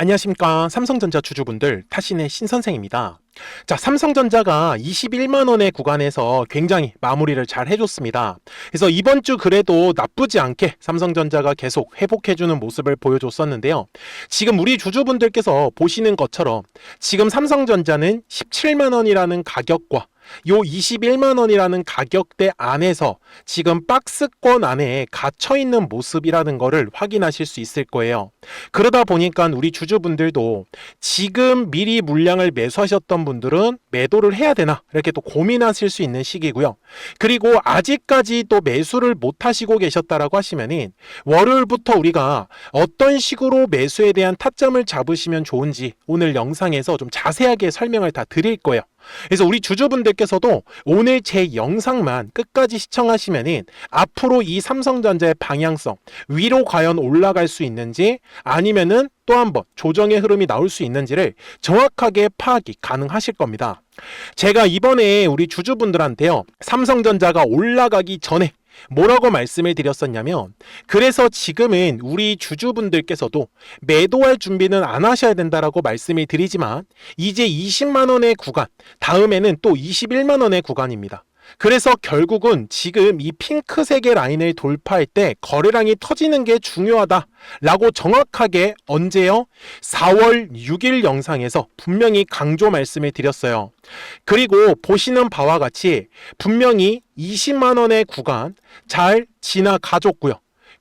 안녕하십니까. 삼성전자 주주분들, 타신의 신선생입니다. 자, 삼성전자가 21만원의 구간에서 굉장히 마무리를 잘 해줬습니다. 그래서 이번 주 그래도 나쁘지 않게 삼성전자가 계속 회복해주는 모습을 보여줬었는데요. 지금 우리 주주분들께서 보시는 것처럼 지금 삼성전자는 17만원이라는 가격과 요 21만원이라는 가격대 안에서 지금 박스권 안에 갇혀있는 모습이라는 거를 확인하실 수 있을 거예요. 그러다 보니까 우리 주주분들도 지금 미리 물량을 매수하셨던 분들은 매도를 해야 되나 이렇게 또 고민하실 수 있는 시기고요. 그리고 아직까지 또 매수를 못 하시고 계셨다라고 하시면은 월요일부터 우리가 어떤 식으로 매수에 대한 타점을 잡으시면 좋은지 오늘 영상에서 좀 자세하게 설명을 다 드릴 거예요. 그래서 우리 주주분들께서도 오늘 제 영상만 끝까지 시청하시면은 앞으로 이 삼성전자의 방향성, 위로 과연 올라갈 수 있는지 아니면은 또 한번 조정의 흐름이 나올 수 있는지를 정확하게 파악이 가능하실 겁니다. 제가 이번에 우리 주주분들한테요, 삼성전자가 올라가기 전에 뭐라고 말씀을 드렸었냐면, 그래서 지금은 우리 주주분들께서도 매도할 준비는 안 하셔야 된다라고 말씀을 드리지만 이제 20만원의 구간, 다음에는 또 21만원의 구간입니다. 그래서 결국은 지금 이 핑크색의 라인을 돌파할 때 거래량이 터지는 게 중요하다 라고 정확하게 언제요? 4월 6일 영상에서 분명히 강조 말씀을 드렸어요. 그리고 보시는 바와 같이 분명히 20만원의 구간 잘 지나가줬고요.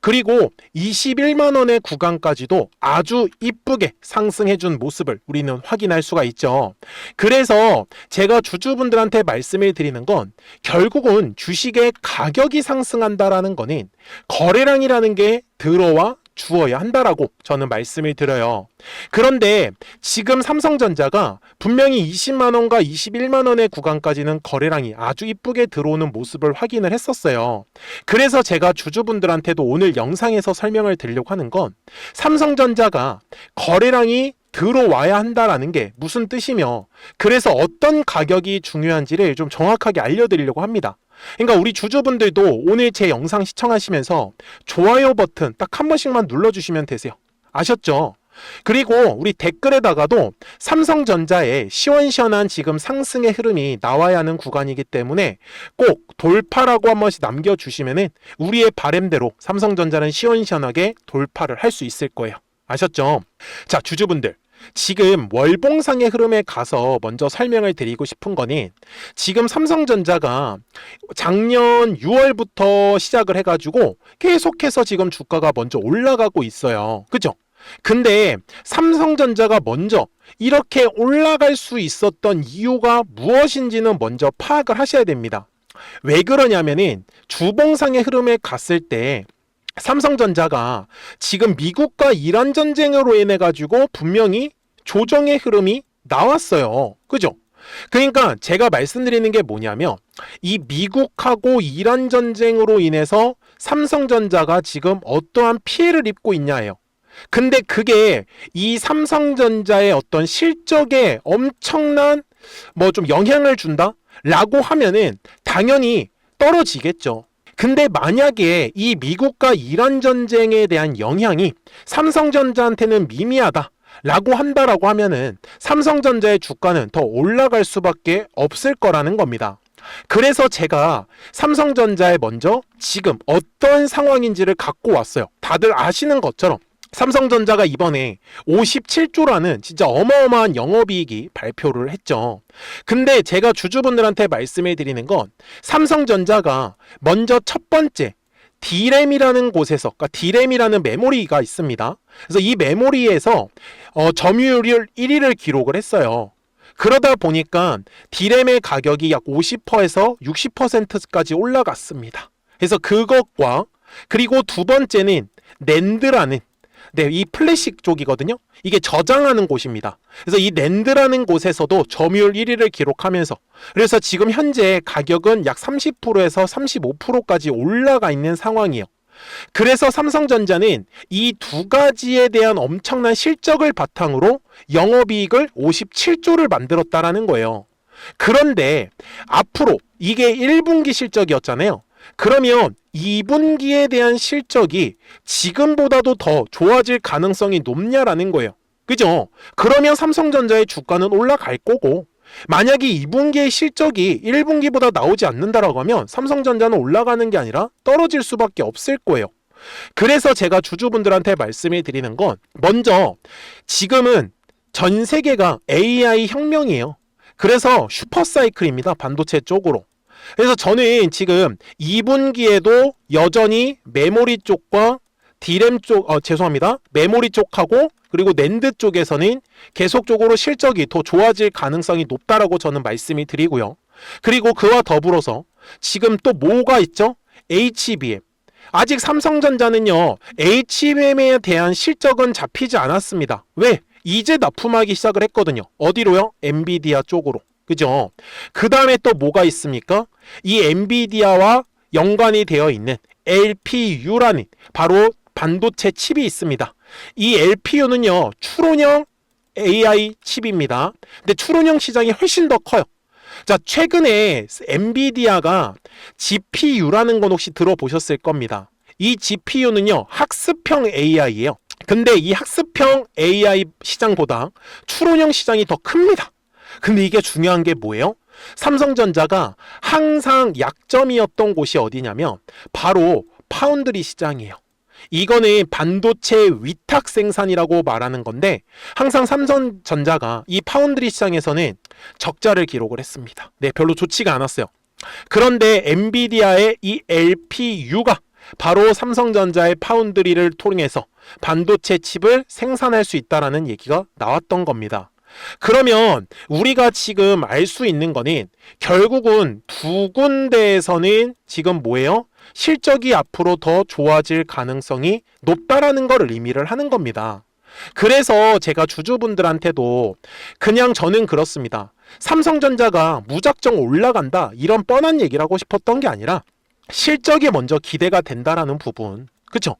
그리고 21만원의 구간까지도 아주 이쁘게 상승해준 모습을 우리는 확인할 수가 있죠. 그래서 제가 주주분들한테 말씀을 드리는 건 결국은 주식의 가격이 상승한다라는 거는 거래량이라는 게 들어와 주어야 한다라고 저는 말씀을 드려요. 그런데 지금 삼성전자가 분명히 20만원과 21만원의 구간까지는 거래량이 아주 이쁘게 들어오는 모습을 확인을 했었어요. 그래서 제가 주주분들한테도 오늘 영상에서 설명을 드리려고 하는 건 삼성전자가 거래량이 들어와야 한다라는 게 무슨 뜻이며, 그래서 어떤 가격이 중요한지를 좀 정확하게 알려드리려고 합니다. 그러니까 우리 주주분들도 오늘 제 영상 시청하시면서 좋아요 버튼 딱 한 번씩만 눌러주시면 되세요. 아셨죠? 그리고 우리 댓글에다가도 삼성전자의 시원시원한 지금 상승의 흐름이 나와야 하는 구간이기 때문에 꼭 돌파라고 한 번씩 남겨주시면은 우리의 바람대로 삼성전자는 시원시원하게 돌파를 할 수 있을 거예요. 아셨죠? 자, 주주분들, 지금 월봉상의 흐름에 가서 먼저 설명을 드리고 싶은 거는 지금 삼성전자가 작년 6월부터 시작을 해가지고 계속해서 지금 주가가 먼저 올라가고 있어요. 그죠? 근데 삼성전자가 먼저 이렇게 올라갈 수 있었던 이유가 무엇인지는 먼저 파악을 하셔야 됩니다. 왜 그러냐면은 주봉상의 흐름에 갔을 때 삼성전자가 지금 미국과 이란 전쟁으로 인해 가지고 분명히 조정의 흐름이 나왔어요. 그죠? 그러니까 제가 말씀드리는 게 뭐냐면 이 미국하고 이란 전쟁으로 인해서 삼성전자가 지금 어떠한 피해를 입고 있냐예요. 근데 그게 이 삼성전자의 어떤 실적에 엄청난 좀 영향을 준다? 라고 하면은 당연히 떨어지겠죠. 근데 만약에 이 미국과 이란 전쟁에 대한 영향이 삼성전자한테는 미미하다 라고 한다라고 하면은 삼성전자의 주가는 더 올라갈 수밖에 없을 거라는 겁니다. 그래서 제가 삼성전자에 먼저 지금 어떤 상황인지를 갖고 왔어요. 다들 아시는 것처럼 삼성전자가 이번에 57조라는 진짜 어마어마한 영업이익이 발표를 했죠. 근데 제가 주주분들한테 말씀해 드리는 건 삼성전자가 먼저 첫 번째 D램이라는 곳에서, 그러니까 D램이라는 메모리가 있습니다. 그래서 이 메모리에서 점유율 1위를 기록을 했어요. 그러다 보니까 D램의 가격이 약 50%에서 60%까지 올라갔습니다. 그래서 그것과 그리고 두 번째는 낸드라는 이 플래식 쪽이거든요. 이게 저장하는 곳입니다. 그래서 이 낸드라는 곳에서도 점유율 1위를 기록하면서 그래서 지금 현재 가격은 약 30%에서 35%까지 올라가 있는 상황이에요. 그래서 삼성전자는 이 두 가지에 대한 엄청난 실적을 바탕으로 영업이익을 57조를 만들었다라는 거예요. 그런데 앞으로 이게 1분기 실적이었잖아요. 그러면 2분기에 대한 실적이 지금보다도 더 좋아질 가능성이 높냐라는 거예요. 그죠? 그러면 삼성전자의 주가는 올라갈 거고, 만약에 2분기의 실적이 1분기보다 나오지 않는다라고 하면 삼성전자는 올라가는 게 아니라 떨어질 수밖에 없을 거예요. 그래서 제가 주주분들한테 말씀을 드리는 건, 먼저 지금은 전 세계가 AI 혁명이에요. 그래서 슈퍼사이클입니다. 반도체 쪽으로. 그래서 저는 지금 2분기에도 여전히 메모리 쪽과 D램 쪽, 메모리 쪽하고 그리고 낸드 쪽에서는 계속적으로 실적이 더 좋아질 가능성이 높다라고 저는 말씀을 드리고요. 그리고 그와 더불어서 지금 또 뭐가 있죠? HBM. 아직 삼성전자는요, HBM에 대한 실적은 잡히지 않았습니다. 왜? 이제 납품하기 시작을 했거든요. 어디로요? 엔비디아 쪽으로. 그죠? 그 다음에 또 뭐가 있습니까? 이 엔비디아와 연관이 되어 있는 LPU라는 바로 반도체 칩이 있습니다. 이 LPU는요, 추론형 AI 칩입니다. 근데 추론형 시장이 훨씬 더 커요. 자, 최근에 엔비디아가 GPU라는 건 혹시 들어보셨을 겁니다. 이 GPU는요, 학습형 AI예요. 근데 이 학습형 AI 시장보다 추론형 시장이 더 큽니다. 근데 이게 중요한 게 뭐예요? 삼성전자가 항상 약점이었던 곳이 어디냐면 바로 파운드리 시장이에요. 이거는 반도체 위탁 생산이라고 말하는 건데, 항상 삼성전자가 이 파운드리 시장에서는 적자를 기록을 했습니다. 네, 별로 좋지가 않았어요. 그런데 엔비디아의 이 LPU가 바로 삼성전자의 파운드리를 통해서 반도체 칩을 생산할 수 있다는 얘기가 나왔던 겁니다. 그러면 우리가 지금 알 수 있는 거는 결국은 두 군데에서는 지금 뭐예요? 실적이 앞으로 더 좋아질 가능성이 높다라는 걸 의미를 하는 겁니다. 그래서 제가 주주분들한테도 그냥 저는 그렇습니다. 삼성전자가 무작정 올라간다 이런 뻔한 얘기를 하고 싶었던 게 아니라 실적이 먼저 기대가 된다라는 부분. 그쵸?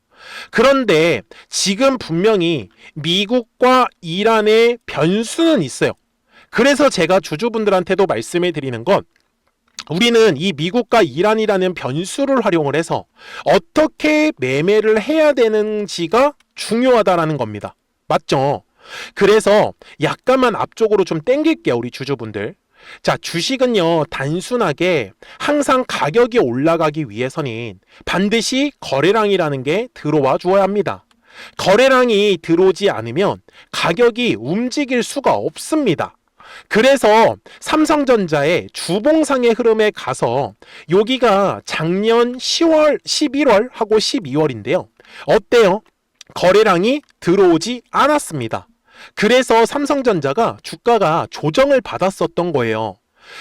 그런데 지금 분명히 미국과 이란의 변수는 있어요. 그래서 제가 주주분들한테도 말씀을 드리는 건, 우리는 이 미국과 이란이라는 변수를 활용을 해서 어떻게 매매를 해야 되는지가 중요하다라는 겁니다. 맞죠? 그래서 약간만 앞쪽으로 좀 당길게요, 우리 주주분들. 자, 주식은요, 단순하게 항상 가격이 올라가기 위해서는 반드시 거래량이라는 게 들어와 주어야 합니다. 거래량이 들어오지 않으면 가격이 움직일 수가 없습니다. 그래서 삼성전자의 주봉상의 흐름에 가서 여기가 작년 10월, 11월 하고 12월인데요. 어때요? 거래량이 들어오지 않았습니다. 그래서 삼성전자가 주가가 조정을 받았었던 거예요.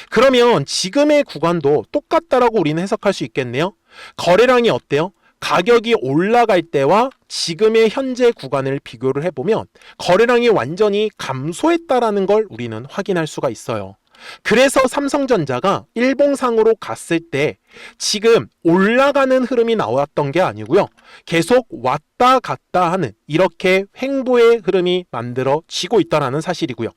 그러면 지금의 구간도 똑같다라고 우리는 해석할 수 있겠네요. 거래량이 어때요? 가격이 올라갈 때와 지금의 현재 구간을 비교를 해보면 거래량이 완전히 감소했다라는 걸 우리는 확인할 수가 있어요. 그래서 삼성전자가 일봉상으로 갔을 때 지금 올라가는 흐름이 나왔던 게 아니고요. 계속 왔다 갔다 하는 이렇게 횡보의 흐름이 만들어지고 있다는 사실이고요.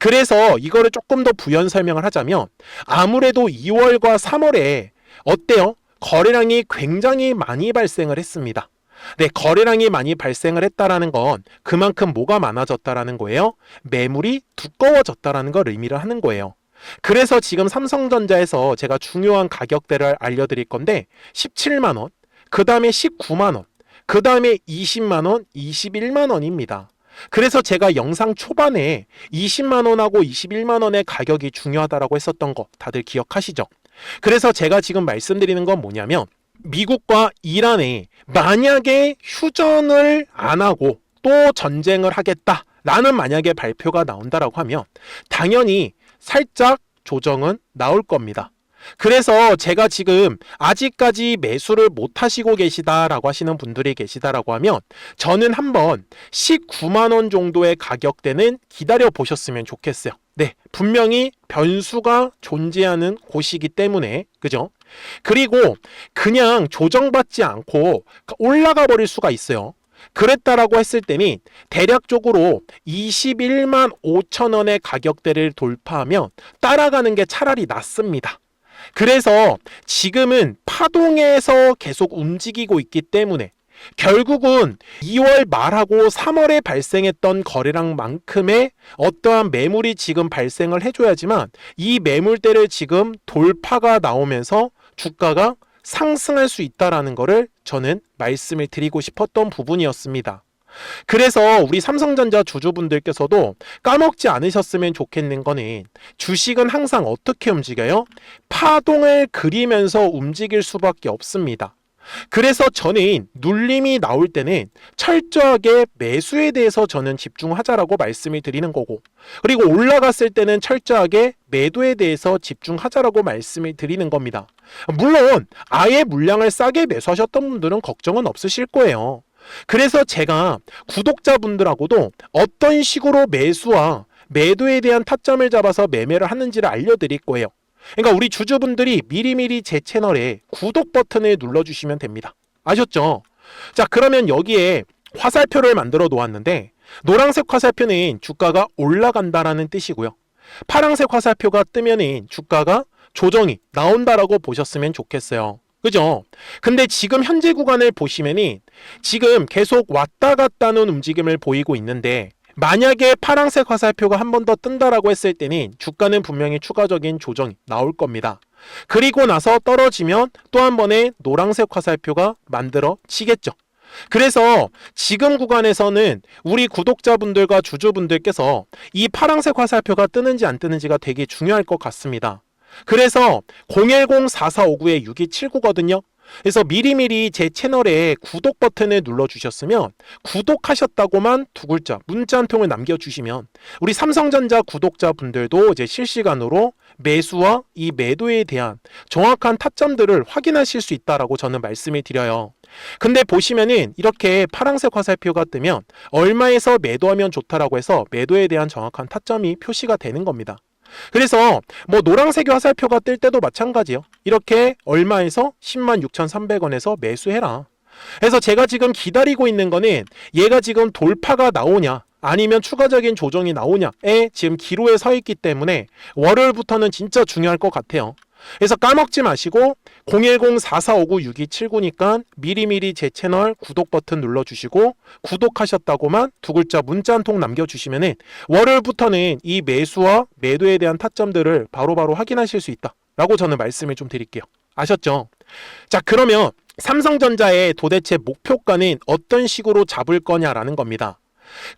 그래서 이거를 조금 더 부연 설명을 하자면, 아무래도 2월과 3월에 어때요? 거래량이 굉장히 많이 발생을 했습니다. 네, 거래량이 많이 발생을 했다라는 건 그만큼 뭐가 많아졌다라는 거예요? 매물이 두꺼워졌다라는 걸 의미를 하는 거예요. 그래서 지금 삼성전자에서 제가 중요한 가격대를 알려드릴 건데, 17만 원, 그 다음에 19만 원, 그 다음에 20만 원, 21만 원입니다. 그래서 제가 영상 초반에 20만 원하고 21만 원의 가격이 중요하다라고 했었던 거 다들 기억하시죠? 그래서 제가 지금 말씀드리는 건 뭐냐면, 미국과 이란에 만약에 휴전을 안 하고 또 전쟁을 하겠다라는 만약에 발표가 나온다라고 하면 당연히 살짝 조정은 나올 겁니다. 그래서 제가 지금 아직까지 매수를 못 하시고 계시다라고 하시는 분들이 계시다라고 하면 저는 한번 19만 원 정도의 가격대는 기다려 보셨으면 좋겠어요. 네, 분명히 변수가 존재하는 곳이기 때문에, 그죠? 그리고 그냥 조정받지 않고 올라가 버릴 수가 있어요. 그랬다라고 했을 때는 대략적으로 21만 5천 원의 가격대를 돌파하면 따라가는 게 차라리 낫습니다. 그래서 지금은 파동에서 계속 움직이고 있기 때문에 결국은 2월 말하고 3월에 발생했던 거래량만큼의 어떠한 매물이 지금 발생을 해줘야지만 이 매물대를 지금 돌파가 나오면서 주가가 상승할 수 있다라는 것을 저는 말씀을 드리고 싶었던 부분이었습니다. 그래서 우리 삼성전자 주주분들께서도 까먹지 않으셨으면 좋겠는 거는 주식은 항상 어떻게 움직여요? 파동을 그리면서 움직일 수밖에 없습니다. 그래서 저는 눌림이 나올 때는 철저하게 매수에 대해서 저는 집중하자라고 말씀을 드리는 거고, 그리고 올라갔을 때는 철저하게 매도에 대해서 집중하자라고 말씀을 드리는 겁니다. 물론 아예 물량을 싸게 매수하셨던 분들은 걱정은 없으실 거예요. 그래서 제가 구독자분들하고도 어떤 식으로 매수와 매도에 대한 타점을 잡아서 매매를 하는지를 알려드릴 거예요. 그러니까 우리 주주분들이 미리미리 제 채널에 구독 버튼을 눌러주시면 됩니다. 아셨죠? 자, 그러면 여기에 화살표를 만들어 놓았는데, 노란색 화살표는 주가가 올라간다라는 뜻이고요. 파란색 화살표가 뜨면은 주가가 조정이 나온다라고 보셨으면 좋겠어요. 그죠? 근데 지금 현재 구간을 보시면은 지금 계속 왔다 갔다 하는 움직임을 보이고 있는데, 만약에 파란색 화살표가 한 번 더 뜬다라고 했을 때는 주가는 분명히 추가적인 조정이 나올 겁니다. 그리고 나서 떨어지면 또 한 번의 노란색 화살표가 만들어지겠죠. 그래서 지금 구간에서는 우리 구독자분들과 주주분들께서 이 파란색 화살표가 뜨는지 안 뜨는지가 되게 중요할 것 같습니다. 그래서 010-4459-6279거든요. 그래서 미리미리 제 채널에 구독 버튼을 눌러주셨으면 구독하셨다고만 두 글자 문자 한 통을 남겨주시면 우리 삼성전자 구독자분들도 이제 실시간으로 매수와 이 매도에 대한 정확한 타점들을 확인하실 수 있다라고 저는 말씀을 드려요. 근데 보시면은 이렇게 파란색 화살표가 뜨면 얼마에서 매도하면 좋다라고 해서 매도에 대한 정확한 타점이 표시가 되는 겁니다. 그래서 뭐 노란색 화살표가 뜰 때도 마찬가지요. 이렇게 얼마에서 106,300원에서 매수해라. 그래서 제가 지금 기다리고 있는 거는 얘가 지금 돌파가 나오냐 아니면 추가적인 조정이 나오냐에 지금 기로에 서 있기 때문에 월요일부터는 진짜 중요할 것 같아요. 그래서 까먹지 마시고 010-4459-6279니까 미리미리 제 채널 구독 버튼 눌러주시고 구독하셨다고만 두 글자 문자 한 통 남겨주시면 월요일부터는 이 매수와 매도에 대한 타점들을 바로바로 확인하실 수 있다 라고 저는 말씀을 좀 드릴게요. 아셨죠? 자, 그러면 삼성전자의 도대체 목표가는 어떤 식으로 잡을 거냐라는 겁니다.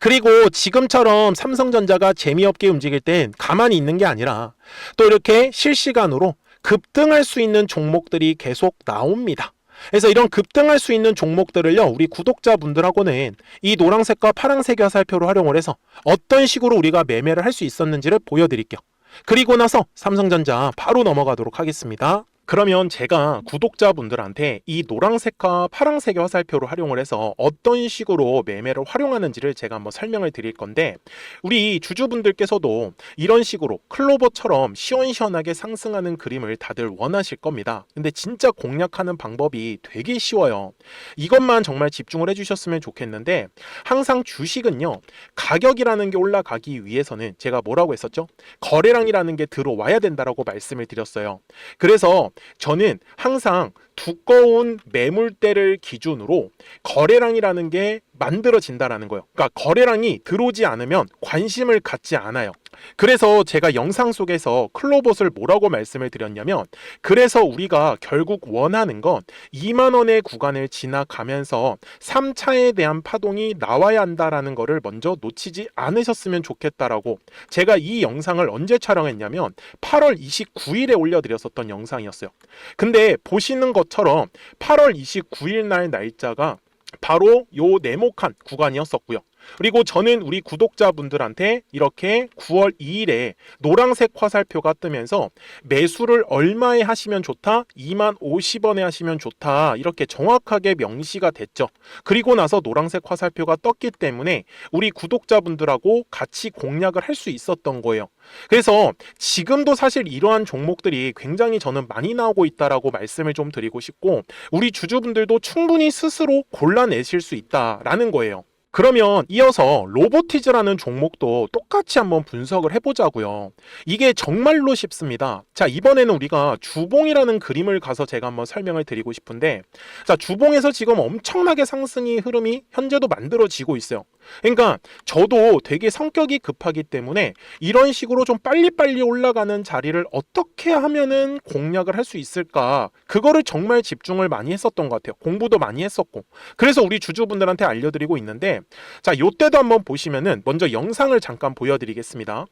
그리고 지금처럼 삼성전자가 재미없게 움직일 땐 가만히 있는 게 아니라 또 이렇게 실시간으로 급등할 수 있는 종목들이 계속 나옵니다. 그래서 이런 급등할 수 있는 종목들을요, 우리 구독자분들하고는 이 노란색과 파란색 화살표로 활용을 해서 어떤 식으로 우리가 매매를 할 수 있었는지를 보여드릴게요. 그리고 나서 삼성전자 바로 넘어가도록 하겠습니다. 그러면 제가 구독자분들한테 이 노란색과 파란색의 화살표를 활용을 해서 어떤 식으로 매매를 활용하는지를 제가 한번 설명을 드릴 건데, 우리 주주분들께서도 이런 식으로 클로버처럼 시원시원하게 상승하는 그림을 다들 원하실 겁니다. 근데 진짜 공략하는 방법이 되게 쉬워요. 이것만 정말 집중을 해주셨으면 좋겠는데, 항상 주식은요, 가격이라는 게 올라가기 위해서는 제가 뭐라고 했었죠? 거래량이라는 게 들어와야 된다라고 말씀을 드렸어요. 그래서 저는 항상 두꺼운 매물대를 기준으로 거래량이라는 게 만들어진다라는 거예요. 그러니까 거래량이 들어오지 않으면 관심을 갖지 않아요. 그래서 제가 영상 속에서 클로봇을 뭐라고 말씀을 드렸냐면, 그래서 우리가 결국 원하는 건 2만 원의 구간을 지나가면서 3차에 대한 파동이 나와야 한다라는 거를 먼저 놓치지 않으셨으면 좋겠다라고 제가 이 영상을 언제 촬영했냐면 8월 29일에 올려드렸었던 영상이었어요. 근데 보시는 것처럼 8월 29일 날 날짜가 바로 요 네모칸 구간이었었고요. 그리고 저는 우리 구독자분들한테 이렇게 9월 2일에 노란색 화살표가 뜨면서 매수를 얼마에 하시면 좋다? 2만 50원에 하시면 좋다. 이렇게 정확하게 명시가 됐죠. 그리고 나서 노란색 화살표가 떴기 때문에 우리 구독자분들하고 같이 공략을 할 수 있었던 거예요. 그래서 지금도 사실 이러한 종목들이 굉장히 저는 많이 나오고 있다라고 말씀을 좀 드리고 싶고, 우리 주주분들도 충분히 스스로 골라내실 수 있다라는 거예요. 그러면 이어서 로보티즈라는 종목도 똑같이 한번 분석을 해보자고요. 이게 정말로 쉽습니다. 자, 이번에는 우리가 주봉이라는 그림을 가서 제가 한번 설명을 드리고 싶은데, 자, 주봉에서 지금 엄청나게 상승이 흐름이 현재도 만들어지고 있어요. 그러니까 저도 되게 성격이 급하기 때문에 이런 식으로 좀 빨리빨리 올라가는 자리를 어떻게 하면은 공략을 할 수 있을까, 그거를 정말 집중을 많이 했었던 것 같아요. 공부도 많이 했었고. 그래서 우리 주주분들한테 알려드리고 있는데, 자, 요때도 한번 보시면은 먼저 영상을 잠깐 보여드리겠습니다.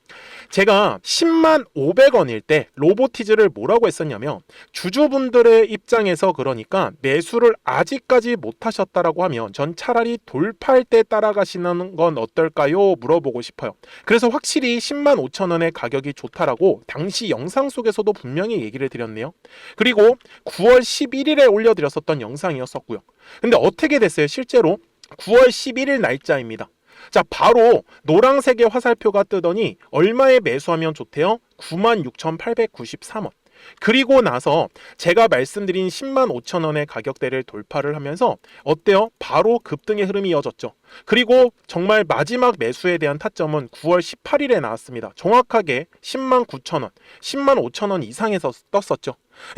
제가 10만 500원일 때 로보티즈를 뭐라고 했었냐면, 주주분들의 입장에서 그러니까 매수를 아직까지 못 하셨다라고 하면 전 차라리 돌파할 때 따라가시는 건 어떨까요? 물어보고 싶어요. 그래서 확실히 10만 5천 원의 가격이 좋다라고 당시 영상 속에서도 분명히 얘기를 드렸네요. 그리고 9월 11일에 올려드렸었던 영상이었었고요. 근데 어떻게 됐어요? 실제로 9월 11일 날짜입니다. 자, 바로 노란색의 화살표가 뜨더니 얼마에 매수하면 좋대요? 96,893원. 그리고 나서 제가 말씀드린 10만 5천 원의 가격대를 돌파를 하면서 어때요? 바로 급등의 흐름이 이어졌죠. 그리고 정말 마지막 매수에 대한 타점은 9월 18일에 나왔습니다. 정확하게 10만 9천 원, 10만 5천 원 이상에서 떴었죠.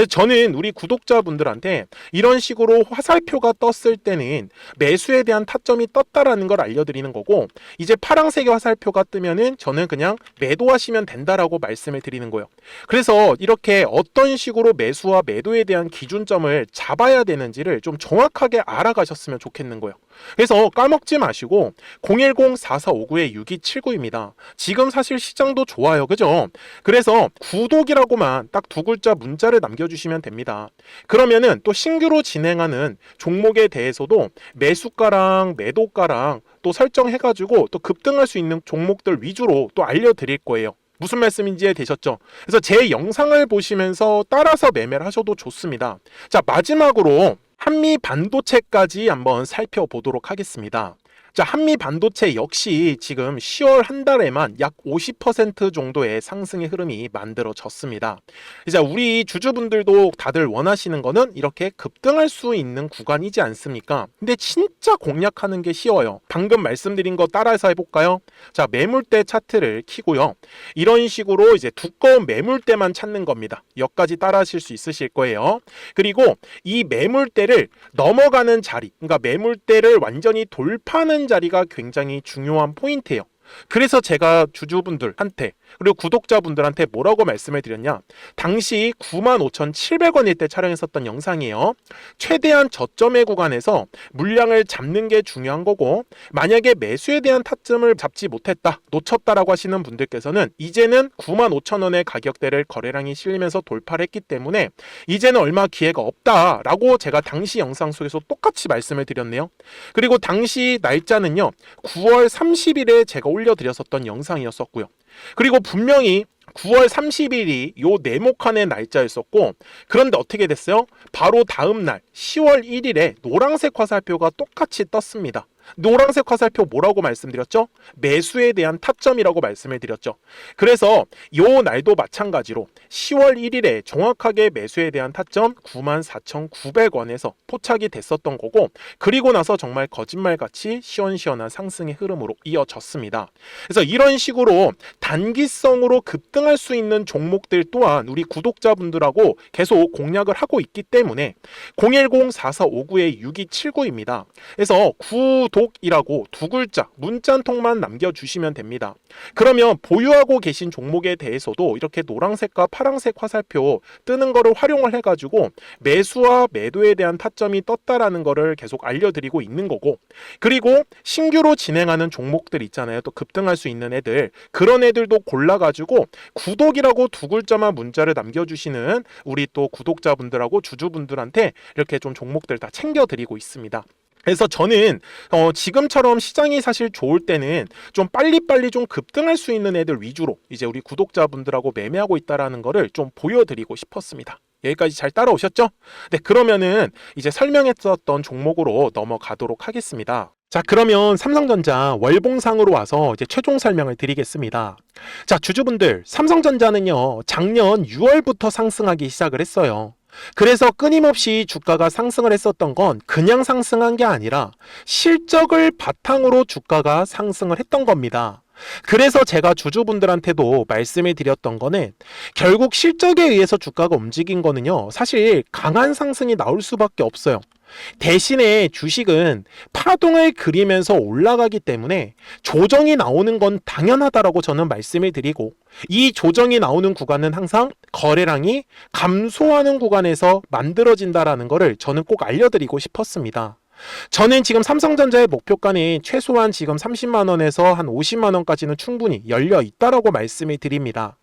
저는 우리 구독자분들한테 이런 식으로 화살표가 떴을 때는 매수에 대한 타점이 떴다라는 걸 알려드리는 거고, 이제 파란색의 화살표가 뜨면은 저는 그냥 매도하시면 된다라고 말씀을 드리는 거예요. 그래서 이렇게 어떤 식으로 매수와 매도에 대한 기준점을 잡아야 되는지를 좀 정확하게 알아가셨으면 좋겠는 거예요. 그래서 까먹지 마시고 010-4459-6279입니다. 지금 사실 시장도 좋아요. 그죠? 그래서 구독이라고만 딱 두 글자 문자를 남겨주시면 됩니다. 그러면은 또 신규로 진행하는 종목에 대해서도 매수가랑 매도가랑 또 설정해가지고 또 급등할 수 있는 종목들 위주로 또 알려드릴 거예요. 무슨 말씀인지 이해되셨죠? 그래서 제 영상을 보시면서 따라서 매매를 하셔도 좋습니다. 자, 마지막으로 한미 반도체까지 한번 살펴보도록 하겠습니다. 자, 한미 반도체 역시 지금 10월 한 달에만 약 50% 정도의 상승의 흐름이 만들어졌습니다. 이제 우리 주주분들도 다들 원하시는 거는 이렇게 급등할 수 있는 구간이지 않습니까? 근데 진짜 공략하는 게 쉬워요. 방금 말씀드린 거 따라해서 해볼까요? 자, 매물대 차트를 키고요. 이런 식으로 이제 두꺼운 매물대만 찾는 겁니다. 여기까지 따라하실 수 있으실 거예요. 그리고 이 매물대를 넘어가는 자리, 그러니까 매물대를 완전히 돌파하는 자리가 굉장히 중요한 포인트예요. 그래서 제가 주주분들한테 그리고 구독자분들한테 뭐라고 말씀을 드렸냐, 당시 95,700원일 때 촬영했었던 영상이에요. 최대한 저점의 구간에서 물량을 잡는 게 중요한 거고, 만약에 매수에 대한 타점을 잡지 못했다, 놓쳤다라고 하시는 분들께서는 이제는 95,000원의 가격대를 거래량이 실리면서 돌파를 했기 때문에 이제는 얼마 기회가 없다라고 제가 당시 영상 속에서 똑같이 말씀을 드렸네요. 그리고 당시 날짜는요, 9월 30일에 제가 올려드렸었던 영상이었었고요. 그리고 분명히 9월 30일이 요 네모칸의 날짜였었고, 그런데 어떻게 됐어요? 바로 다음 날 10월 1일에 노란색 화살표가 똑같이 떴습니다. 노란색 화살표 뭐라고 말씀드렸죠? 매수에 대한 타점이라고 말씀을 드렸죠. 그래서 요 날도 마찬가지로 10월 1일에 정확하게 매수에 대한 타점 94,900원에서 포착이 됐었던 거고, 그리고 나서 정말 거짓말같이 시원시원한 상승의 흐름으로 이어졌습니다. 그래서 이런 식으로 단기성으로 급등할 수 있는 종목들 또한 우리 구독자분들하고 계속 공략을 하고 있기 때문에 010-4459-6279입니다. 그래서 구독이라고 두 글자 문자 한 통만 남겨주시면 됩니다. 그러면 보유하고 계신 종목에 대해서도 이렇게 노란색과 파란색 화살표 뜨는 거를 활용을 해가지고 매수와 매도에 대한 타점이 떴다라는 거를 계속 알려드리고 있는 거고, 그리고 신규로 진행하는 종목들 있잖아요. 또 급등할 수 있는 애들, 그런 애들도 골라가지고 구독이라고 두 글자만 문자를 남겨주시는 우리 또 구독자분들하고 주주분들한테 이렇게 좀 종목들 다 챙겨드리고 있습니다. 그래서 저는 지금처럼 시장이 사실 좋을 때는 좀 빨리빨리 좀 급등할 수 있는 애들 위주로 이제 우리 구독자분들하고 매매하고 있다라는 거를 좀 보여드리고 싶었습니다. 여기까지 잘 따라오셨죠? 네, 그러면은 이제 설명했었던 종목으로 넘어가도록 하겠습니다. 자, 그러면 삼성전자 월봉상으로 와서 이제 최종 설명을 드리겠습니다. 자, 주주분들, 삼성전자는요, 작년 6월부터 상승하기 시작을 했어요. 그래서 끊임없이 주가가 상승을 했었던 건 그냥 상승한 게 아니라 실적을 바탕으로 주가가 상승을 했던 겁니다. 그래서 제가 주주분들한테도 말씀을 드렸던 거는 결국 실적에 의해서 주가가 움직인 거는요, 사실 강한 상승이 나올 수밖에 없어요. 대신에 주식은 파동을 그리면서 올라가기 때문에 조정이 나오는 건 당연하다라고 저는 말씀을 드리고, 이 조정이 나오는 구간은 항상 거래량이 감소하는 구간에서 만들어진다라는 거를 저는 꼭 알려드리고 싶었습니다. 저는 지금 삼성전자의 목표가는 최소한 지금 30만 원에서 한 50만 원까지는 충분히 열려 있다라고 말씀을 드립니다.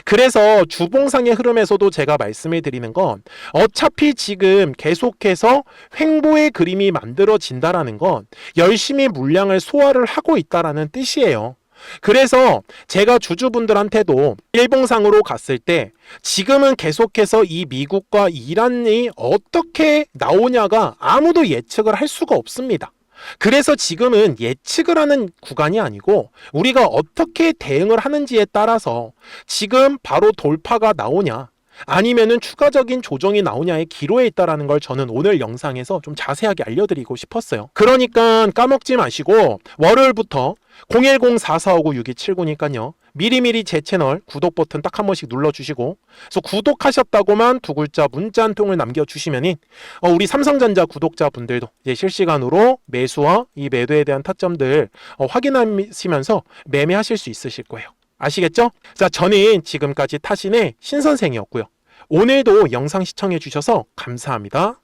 그래서 주봉상의 흐름에서도 제가 말씀을 드리는 건 어차피 지금 계속해서 횡보의 그림이 만들어진다라는 건 열심히 물량을 소화를 하고 있다라는 뜻이에요. 그래서 제가 주주분들한테도 일봉상으로 갔을 때 지금은 계속해서 이 미국과 이란이 어떻게 나오냐가 아무도 예측을 할 수가 없습니다. 그래서 지금은 예측을 하는 구간이 아니고 우리가 어떻게 대응을 하는지에 따라서 지금 바로 돌파가 나오냐 아니면은 추가적인 조정이 나오냐의 기로에 있다라는 걸 저는 오늘 영상에서 좀 자세하게 알려드리고 싶었어요. 그러니까 까먹지 마시고 월요일부터 010-4459-6279니까요. 미리미리 제 채널 구독 버튼 딱 한 번씩 눌러주시고, 그래서 구독하셨다고만 두 글자 문자 한 통을 남겨주시면은 우리 삼성전자 구독자분들도 이제 실시간으로 매수와 이 매도에 대한 타점들 확인하시면서 매매하실 수 있으실 거예요. 아시겠죠? 자, 저는 지금까지 타신의 신선생이었고요. 오늘도 영상 시청해 주셔서 감사합니다.